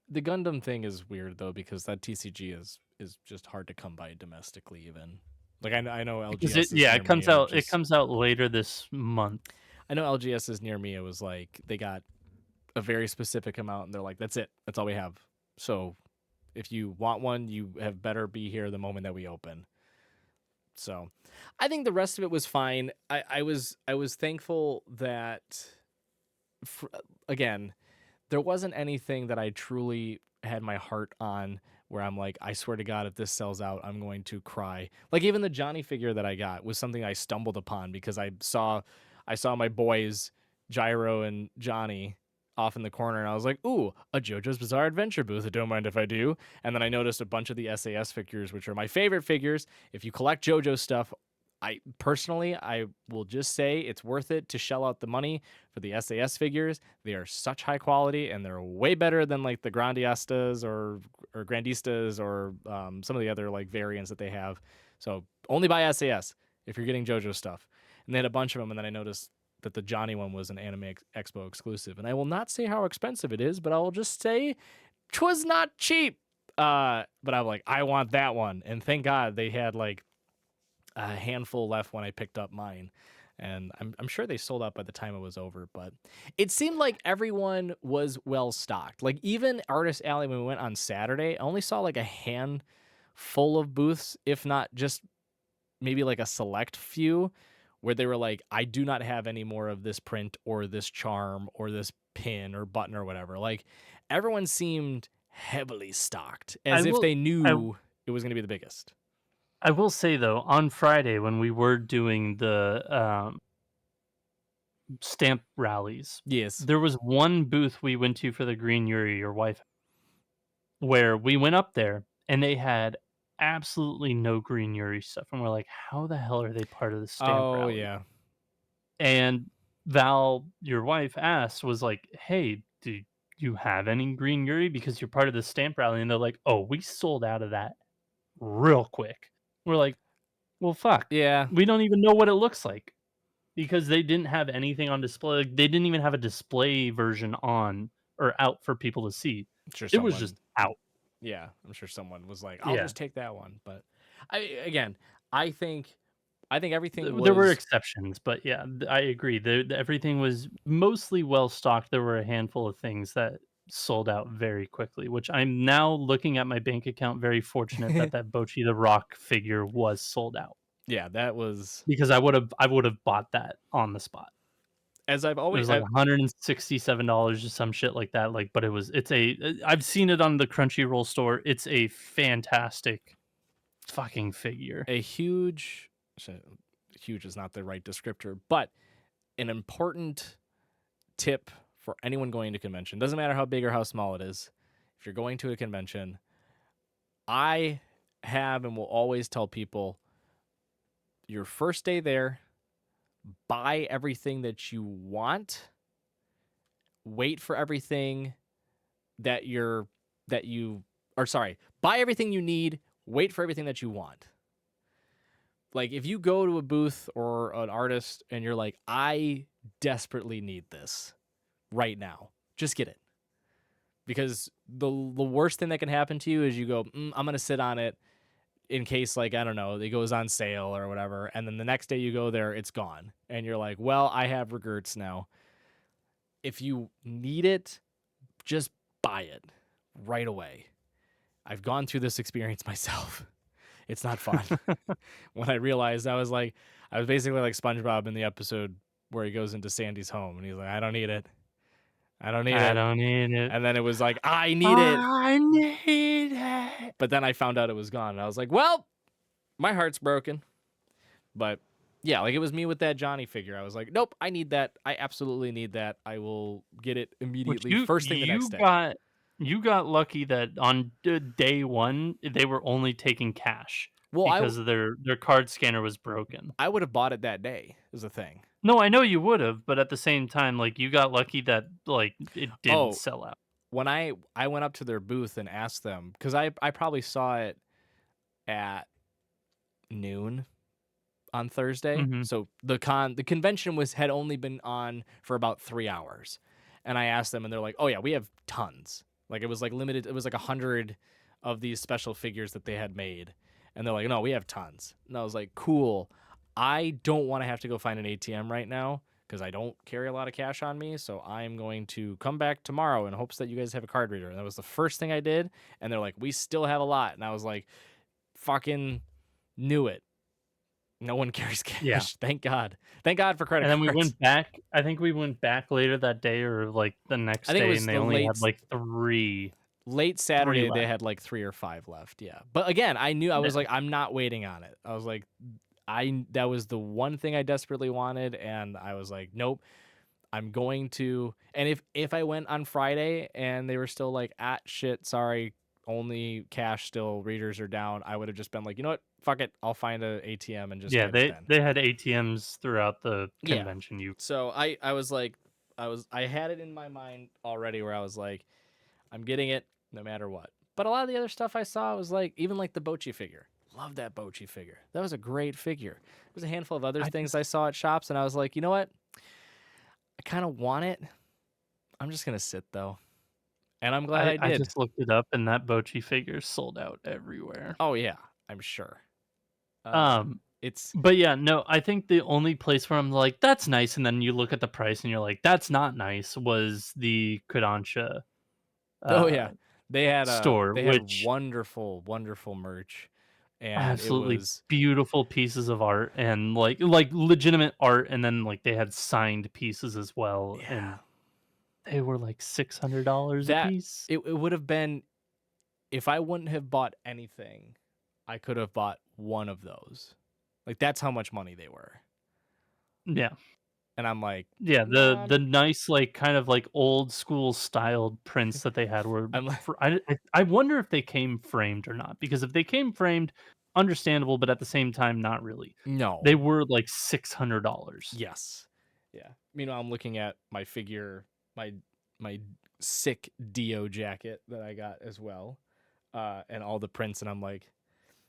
S2: the Gundam thing is weird though because that TCG is just hard to come by domestically even. Like I know
S1: Because
S2: LGS is near me and
S1: it comes out later this month.
S2: I know LGS is near me. It was like they got a very specific amount and they're like that's it. That's all we have. So if you want one, you have better be here the moment that we open. So I think the rest of it was fine. I was thankful that for, again, there wasn't anything that I truly had my heart on where I'm like, I swear to God, if this sells out, I'm going to cry. Like even the Johnny figure that I got was something I stumbled upon because I saw my boys Gyro and Johnny off in the corner and I was like, ooh, a JoJo's Bizarre Adventure booth. I don't mind if I do. And then I noticed a bunch of the SAS figures, which are my favorite figures. If you collect JoJo stuff, I will just say it's worth it to shell out the money for the SAS figures. They are such high quality and they're way better than like the Grandiostas or Grandistas or some of the other like variants that they have. So only buy SAS if you're getting JoJo stuff. And they had a bunch of them, and then I noticed that the Johnny one was an Expo exclusive. And I will not say how expensive it is, but I will just say 'twas not cheap. But I'm like, I want that one, and thank God they had like a handful left when I picked up mine. And I'm sure they sold out by the time it was over, but it seemed like everyone was well stocked. Like even Artist Alley when we went on Saturday, I only saw like a handful of booths, if not just maybe like a select few, where they were like, I do not have any more of this print or this charm or this pin or button or whatever. Like everyone seemed heavily stocked
S1: I
S2: as if
S1: will
S2: they
S1: I
S2: knew it was going to be the biggest.
S1: I will say though, on Friday when we were doing the stamp rallies,
S2: Yes.
S1: there was one booth we went to for the Green Yuri, your wife, where we went up there and they had absolutely no Green Yuri stuff. And we're like, how the hell are they part of the stamp
S2: Oh
S1: rally?
S2: yeah.
S1: And Val, your wife, asked, was like, hey, do you have any Green Yuri? Because you're part of the stamp rally. And they're like, oh, we sold out of that real quick. We're like, well, fuck.
S2: Yeah.
S1: We don't even know what it looks like because they didn't have anything on display. Like, they didn't even have a display version on or out for people to see.
S2: I'm sure
S1: It was
S2: someone
S1: just out.
S2: yeah, I'm sure someone was like, I'll
S1: Yeah.
S2: just take that one. But I again, I think everything
S1: There were
S2: was
S1: exceptions, but yeah, I agree. Everything was mostly well stocked. There were a handful of things that sold out very quickly, which I'm now looking at my bank account very fortunate that that Bochi the Rock figure was sold out
S2: yeah, that was
S1: because I would have bought that on the spot.
S2: as I've
S1: It
S2: always
S1: was like $167 or some shit like that. Like, but I've seen it on the Crunchyroll store. It's a fantastic fucking figure.
S2: a huge huge is not the right descriptor, but an important tip for anyone going to convention. Doesn't matter how big or how small it is. If you're going to a convention, I have and will always tell people your first day there, buy everything that you want, wait for everything that you're that you or sorry, buy everything you need, wait for everything that you want. Like if you go to a booth or an artist and you're like, I desperately need this right now, just get it. Because the worst thing that can happen to you is you go, I'm gonna sit on it. in case, like, I don't know, it goes on sale or whatever, and then the next day you go there, it's gone, and you're like, well, I have regrets now. If you need it, just buy it right away. I've gone through this experience myself. It's not fun. When I realized I was basically like SpongeBob in the episode where he goes into Sandy's home and he's like, I don't need it. I don't need
S1: I
S2: it.
S1: don't need it.
S2: And then it was like, I need it.
S1: I need it.
S2: But then I found out it was gone. And I was like, well, my heart's broken. But yeah, like it was me with that Johnny figure. I was like, nope, I need that. I absolutely need that. I will get it
S1: Which
S2: immediately,
S1: you
S2: first thing the next
S1: you
S2: day.
S1: got you got lucky that on day 1, they were only taking cash
S2: Well,
S1: because of their card scanner was broken.
S2: I would have bought it that day, is the thing.
S1: No, I know you would've, but at the same time, like, you got lucky that, like, it didn't
S2: Oh,
S1: sell out.
S2: when I went up to their booth and asked them, because I probably saw it at noon on Thursday.
S1: Mhm.
S2: So the convention had only been on for about 3 hours. And I asked them and they're like, oh yeah, we have tons. Like it was like limited, it was like 100 of these special figures that they had made. And they're like, no, we have tons. And I was like, cool. I don't want to have to go find an ATM right now because I don't carry a lot of cash on me. So I'm going to come back tomorrow in hopes that you guys have a card reader. And that was the first thing I did. And they're like, we still have a lot. And I was like, fucking knew it. No one carries
S1: Yeah.
S2: cash. Thank God. Thank God for credit
S1: And then we
S2: cards.
S1: went back I think we went back later that day or, like, the
S2: I
S1: next
S2: think it
S1: day,
S2: was
S1: and they
S2: the
S1: only had, like, 3
S2: late
S1: 3
S2: Saturday, they
S1: left.
S2: had like 3 or 5 left, yeah. But again, I was
S1: Yeah.
S2: like, I'm not waiting on it. I was like, I that was the one thing I desperately wanted, and I was like, nope, I'm going to. And if I went on Friday and they were still like, ah, shit, sorry, only cash still, readers are down, I would have just been like, you know what, fuck it, I'll find a ATM and just
S1: Yeah,
S2: get it
S1: they
S2: then.
S1: they had ATMs throughout the
S2: Yeah.
S1: convention, you
S2: So I was like, I had it in my mind already where I was like, I'm getting it no matter what. But a lot of the other stuff I saw was like, even like the Bochi figure. Love that Bochi figure. That was a great figure. There's a handful of other
S1: I
S2: things
S1: just
S2: I saw at shops, and I was like, you know what? I kind of want it. I'm just gonna sit though, and I'm glad
S1: I
S2: I
S1: I
S2: did.
S1: just looked it up, and that Bochi figure sold out everywhere.
S2: Oh yeah, I'm sure. Uh,
S1: Um,
S2: it's
S1: but yeah, no, I think the only place where I'm like, "That's nice," and then you look at the price and you're like, "That's not nice," was the Kodansha,
S2: oh yeah,
S1: uh, store,
S2: they had
S1: which
S2: wonderful, wonderful merch, and it
S1: absolutely
S2: was
S1: beautiful pieces of art and, like, legitimate art, and then, like, they had signed pieces as well,
S2: yeah.
S1: and they were, like, $600 a
S2: That
S1: piece.
S2: it would have been if I wouldn't have bought anything, I could have bought one of those. Like, that's how much money they were.
S1: Yeah.
S2: And I'm like,
S1: Yeah,
S2: "Come
S1: the
S2: on."
S1: nice, like, kind of, like, old school styled prints that they had were
S2: I'm like,
S1: for I wonder if they came framed or not, because if they came framed, understandable, but at the same time, not really. They
S2: "No."
S1: were, like, $600.
S2: Yes. Yeah. Meanwhile, I'm looking at my figure, my my sick Dio jacket that I got as well, and all the prints, and I'm like,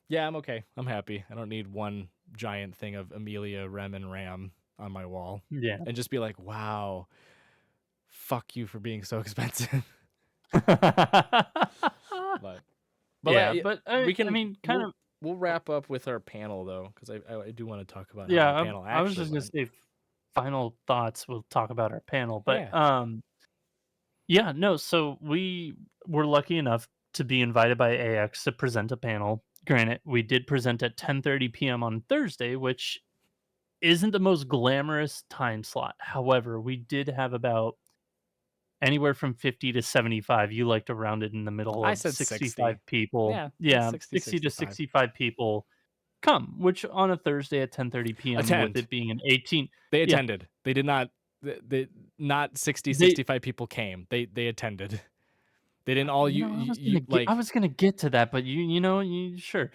S2: "Yeah, I'm okay. I'm happy. I don't need one giant thing of Amelia, Rem, and Ram on my wall."
S1: Yeah.
S2: And just be like, "Wow, fuck you for being so expensive." But
S1: Yeah,
S2: yeah,
S1: but
S2: we
S1: I
S2: can
S1: mean, kind of
S2: we'll wrap up with our panel though, because I do want to talk about how
S1: yeah,
S2: our panel
S1: I was
S2: actually
S1: just gonna
S2: went.
S1: say final thoughts, we'll talk about our panel, but,
S2: Yeah.
S1: yeah, no, so we were lucky enough to be invited by AX to present a panel. Granted, we did present at 10:30 PM on Thursday, which isn't the most glamorous time slot. However, we did have about anywhere from 50 to 75. You like to round it in the middle
S2: I
S1: of
S2: said
S1: 65
S2: 60.
S1: people.
S2: Yeah,
S1: Yeah,
S2: 60,
S1: 60 to
S2: 65.
S1: 65 people come, which on a Thursday at 10:30 PM with
S2: Attend.
S1: it being an 18.
S2: They
S1: Yeah,
S2: attended. They did not. Not 60,
S1: they
S2: 65 people came. They attended. They didn't all
S1: I
S2: like
S1: was gonna get to that, but you know, you sure.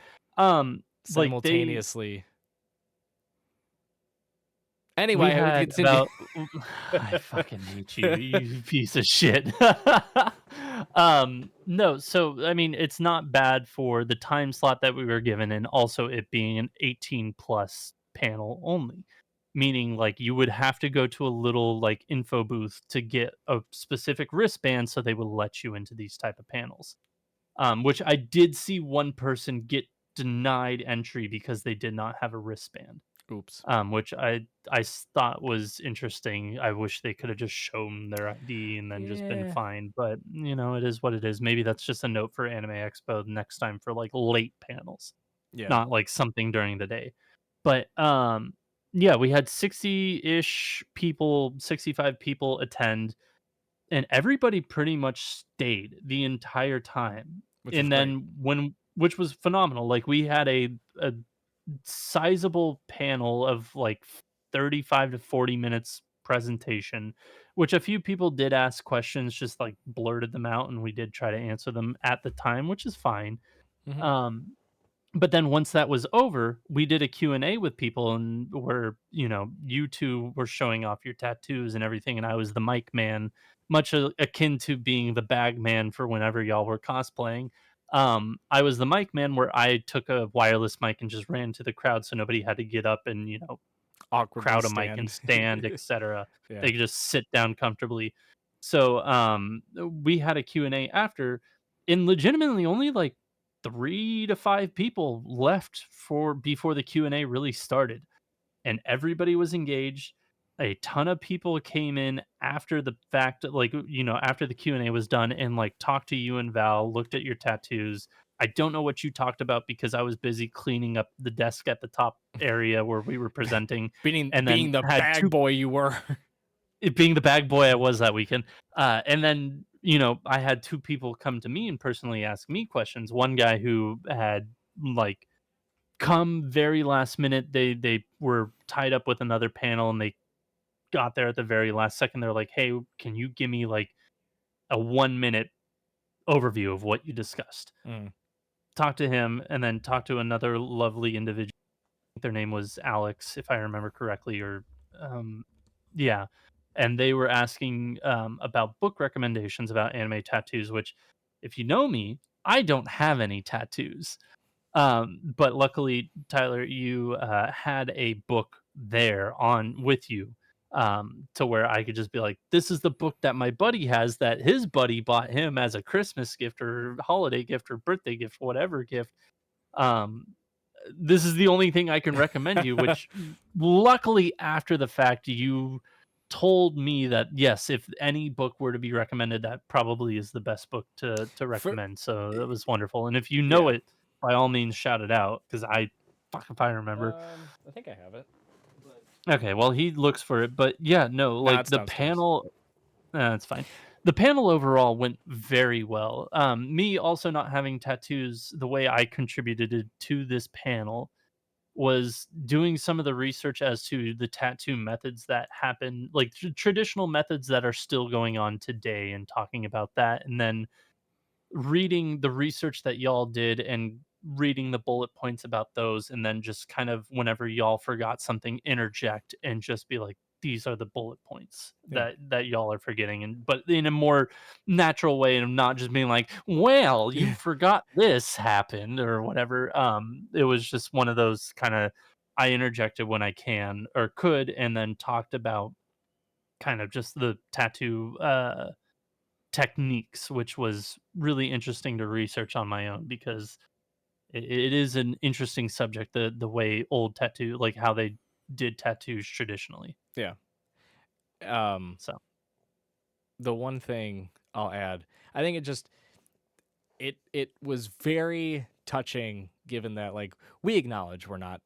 S1: Like
S2: simultaneously. Anyway,
S1: we
S2: I would
S1: had
S2: continue.
S1: about I fucking hate you, you piece of shit. No, so, I mean, it's not bad for the time slot that we were given and also it being an 18 plus panel only, meaning, like, you would have to go to a little, like, info booth to get a specific wristband so they will let you into these type of panels, which I did see one person get denied entry because they did not have a wristband,
S2: Oops.
S1: which thought was interesting. I wish they could have just shown their ID and then just been
S2: Yeah.
S1: fine, but, it is what it is. Maybe that's just a note for Anime Expo next time for, like, late panels,
S2: Yeah.
S1: not, like, something during the day. But, yeah, we had 60-ish people, 65 people attend, and everybody pretty much stayed the entire time.
S2: Which was
S1: And
S2: great.
S1: then when which was phenomenal. Like, we had a sizable panel of, like, 35 to 40 minutes presentation, which a few people did ask questions, just, like, blurted them out, and we did try to answer them at the time, which is fine.
S2: Mhm.
S1: Um, but then once that was over, we did a Q and A with people, and where, you 2 were showing off your tattoos and everything, and I was the mic man, much akin to being the bag man for whenever y'all were cosplaying. I was the mic man where I took a wireless mic and just ran to the crowd so nobody had to get up and,
S2: Awkwardly
S1: crowd a mic and
S2: stand.
S1: stand, etcetera.
S2: Yeah.
S1: They could just sit down comfortably. So, we had a Q and A after, and legitimately only, like, 3 to 5 people left for before the Q&A really started, and everybody was engaged. A ton of people came in after the fact, like, after the Q&A was done, and, like, talked to you and Val, looked at your tattoos. I don't know what you talked about because I was busy cleaning up the desk at the top area where we were presenting,
S2: Being
S1: and
S2: being
S1: then
S2: the
S1: had
S2: bag
S1: 2
S2: boy you were.
S1: it being the bag boy I was that weekend. And then, I had 2 people come to me and personally ask me questions. One guy who had, like, come very last minute. They were tied up with another panel, and they got there at the very last second. They're like, "Hey, can you give me, like, a 1-minute overview of what you discussed?"
S2: Mm.
S1: Talk to him, and then talk to another lovely individual. Their name was Alex, if I remember correctly, or, yeah. And they were asking, about book recommendations about anime tattoos, which, if you know me, I don't have any tattoos. But luckily, Tyler, you, had a book there on with you, to where I could just be like, "This is the book that my buddy has that his buddy bought him as a Christmas gift or holiday gift or birthday gift, whatever gift. Um, this is the only thing I can recommend you," which, luckily, after the fact, you told me that, yes, if any book were to be recommended, that probably is the best book to
S2: For
S1: recommend, so that was wonderful, and if you know
S2: yeah.
S1: it, by all means, shout it out, because fuck if I remember.
S2: I think I have it. But
S1: Okay, well, he looks for it, but yeah, no,
S2: nah,
S1: like,
S2: it's
S1: the
S2: downstairs.
S1: panel it's fine. The panel overall went very well. Me also not having tattoos, the way I contributed to this panel was doing some of the research as to the tattoo methods that happen, like, traditional methods that are still going on today, and talking about that, and then reading the research that y'all did and reading the bullet points about those, and then just kind of whenever y'all forgot something, interject and just be like, these are the bullet points
S2: Yeah.
S1: that y'all are forgetting, and but in a more natural way, and not just being like, well, you
S2: Yeah.
S1: forgot this happened or whatever. It was just one of those kind of, I interjected when I can or could, and then talked about kind of just the tattoo techniques, which was really interesting to research on my own, because it is an interesting subject, the way old tattoo, like, how they did tattoos traditionally.
S2: Yeah. Um,
S1: So
S2: the one thing I'll add, I think it was very touching given that like we acknowledge we're not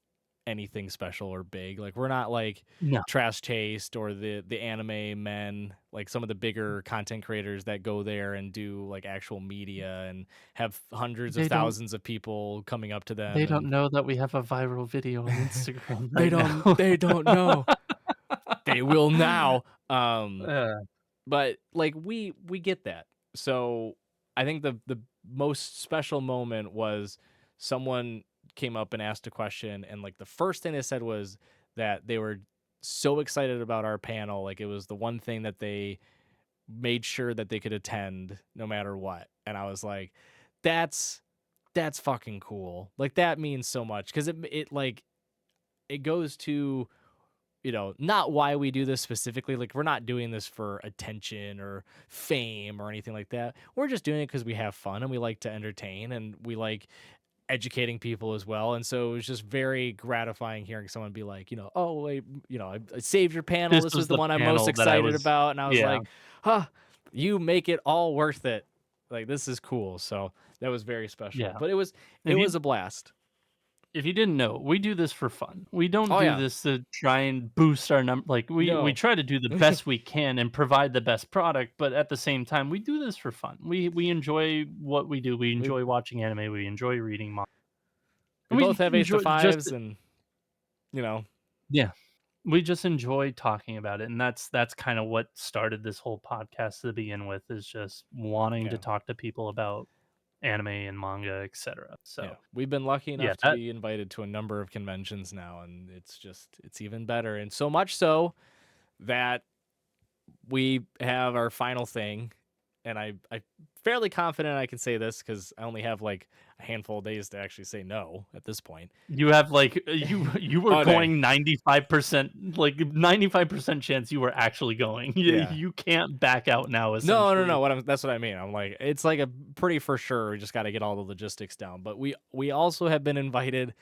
S2: anything special or big. Like we're not like
S1: no,
S2: Trash Taste or the anime men, like some of the bigger content creators that go there and do like actual media and have hundreds of
S1: they don't
S2: thousands of people coming up to
S1: they
S2: them
S1: don't
S2: and
S1: know that we have a viral video on Instagram right now.
S2: they don't know. They will now.
S1: Uh,
S2: But like we get that. So I think the most special moment was someone came up and asked a question and like the first thing they said was that they were so excited about our panel, like it was the one thing that they made sure that they could attend no matter what. And I was like, that's that's fucking cool. Like that means so much cuz it like it goes to not why we do this specifically. Like, we're not doing this for attention or fame or anything like that. We're just doing it because we have fun and we like to entertain and we like educating people as well. And so it was just very gratifying hearing someone be like, oh wait, I saved your panel.
S1: This
S2: This was
S1: was
S2: the
S1: the
S2: one I'm most
S1: panel that I
S2: excited
S1: was
S2: about. And I was
S1: yeah.
S2: like, huh, you make it all worth it. Like this is cool. So that was very special.
S1: Yeah.
S2: But it
S1: If
S2: was
S1: you
S2: a blast.
S1: if you didn't know, we do this for fun. We don't
S2: Oh
S1: do
S2: yeah.
S1: this to try and boost our number. Like we
S2: No.
S1: try to do the best we can and provide the best product, but at the same time, we do this for fun. We enjoy what we do. We
S2: we
S1: enjoy watching anime. We enjoy reading manga,
S2: we
S1: and
S2: both
S1: we
S2: have ace to
S1: enjoy just
S2: fives and you know,
S1: yeah. We just enjoy talking about it, and that's kind of what started this whole podcast to begin with. Is just wanting to
S2: yeah.
S1: talk to people about anime and manga, etc.
S2: Yeah.
S1: So
S2: We've been lucky
S1: yeah,
S2: enough to
S1: that
S2: be invited to a number of conventions now, and it's even better. And so much so that we have our final thing, and I fairly confident I can say this because I only have like a handful of days to actually say no at this point.
S1: you have like you were
S2: Oh dang.
S1: going 95%, like 95% chance you were actually going.
S2: Yeah.
S1: You can't back out now,
S2: No, no,
S1: essentially.
S2: no. That's what I mean. I'm like, it's like a pretty for sure. We just got to get all the logistics down. But we also have been invited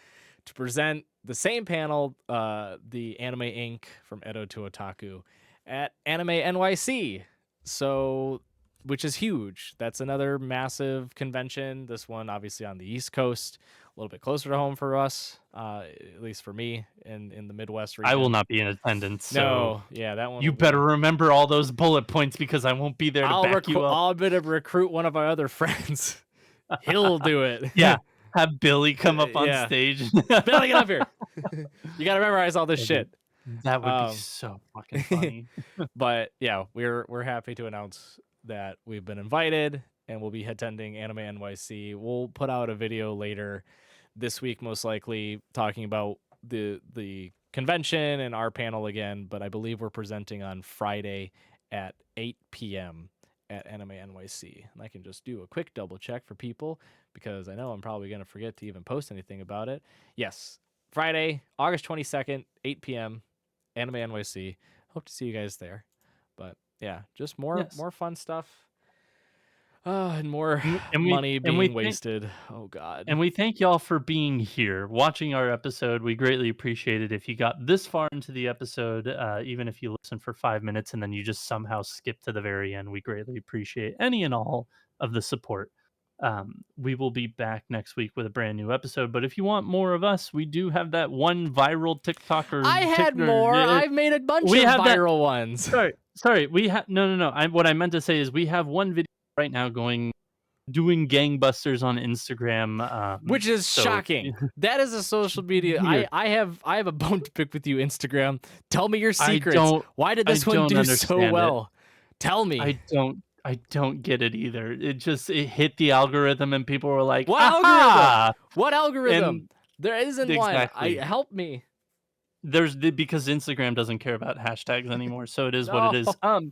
S2: to present the same panel, the Anime Inc. from Edo to Otaku at Anime NYC. So, which is huge. That's another massive convention. This one, obviously, on the East Coast, a little bit closer to home for us, at least for me in the Midwest
S1: I will
S2: region.
S1: not be in attendance, so
S2: No, yeah, that one
S1: you
S2: will
S1: better
S2: be.
S1: remember all those bullet points because I won't be there to back you up.
S2: I'll bit of recruit one of our other friends. He'll do
S1: Yeah,
S2: it.
S1: have Billy come up on
S2: Yeah.
S1: stage.
S2: Billy, get up here. You gotta memorize all this
S1: That'd be
S2: shit.
S1: that would be
S2: Um,
S1: so fucking funny.
S2: but yeah, we're happy to announce that we've been invited and we'll be attending Anime NYC. We'll put out a video later this week, most likely, talking about the convention and our panel again. But I believe we're presenting on Friday at 8 p.m. at Anime NYC. And I can just do a quick double check for people because I know I'm probably gonna forget to even post anything about it. Yes, Friday, August 22nd, 8 p.m. Anime NYC. Hope to see you guys there. But yeah, just more
S1: Yes.
S2: more fun stuff. And more
S1: And we
S2: money
S1: and we
S2: being
S1: thank
S2: wasted. Oh
S1: and
S2: god.
S1: we thank y'all for being here, watching our episode. We greatly appreciate it. If you got this far into the episode, even if you listen for 5 minutes and then you just somehow skip to the very end, we greatly appreciate any and all of the support. We will be back next week with a brand new episode. But if you want more of us, we do have that one viral
S2: I
S1: TikToker.
S2: had more. I've made a bunch
S1: We
S2: of
S1: have that.
S2: viral ones.
S1: Sorry. We have no. What I meant to say is we have one video right now going doing gangbusters on Instagram.
S2: Which is
S1: So
S2: shocking. That is a social media.
S1: weird.
S2: I have a bone to pick with you, Instagram. Tell me your
S1: I
S2: secrets.
S1: don't
S2: Why did
S1: I
S2: this one
S1: don't
S2: do so
S1: understand it.
S2: well? Tell me.
S1: I don't get it either. It hit the algorithm and people were like,
S2: What algorithm?
S1: "Aha!"
S2: What algorithm?
S1: And
S2: There isn't one. I
S1: exactly.
S2: help me.
S1: Because Instagram doesn't care about hashtags anymore, so it is what it
S2: No.
S1: is.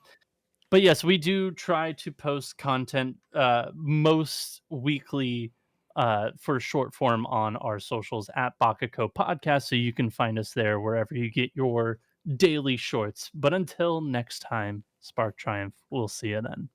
S1: But yes, we do try to post content most weekly for short form on our socials at Baka&Co Podcast, so you can find us there wherever you get your daily shorts. But until next time, Spark Triumph. We'll see you then.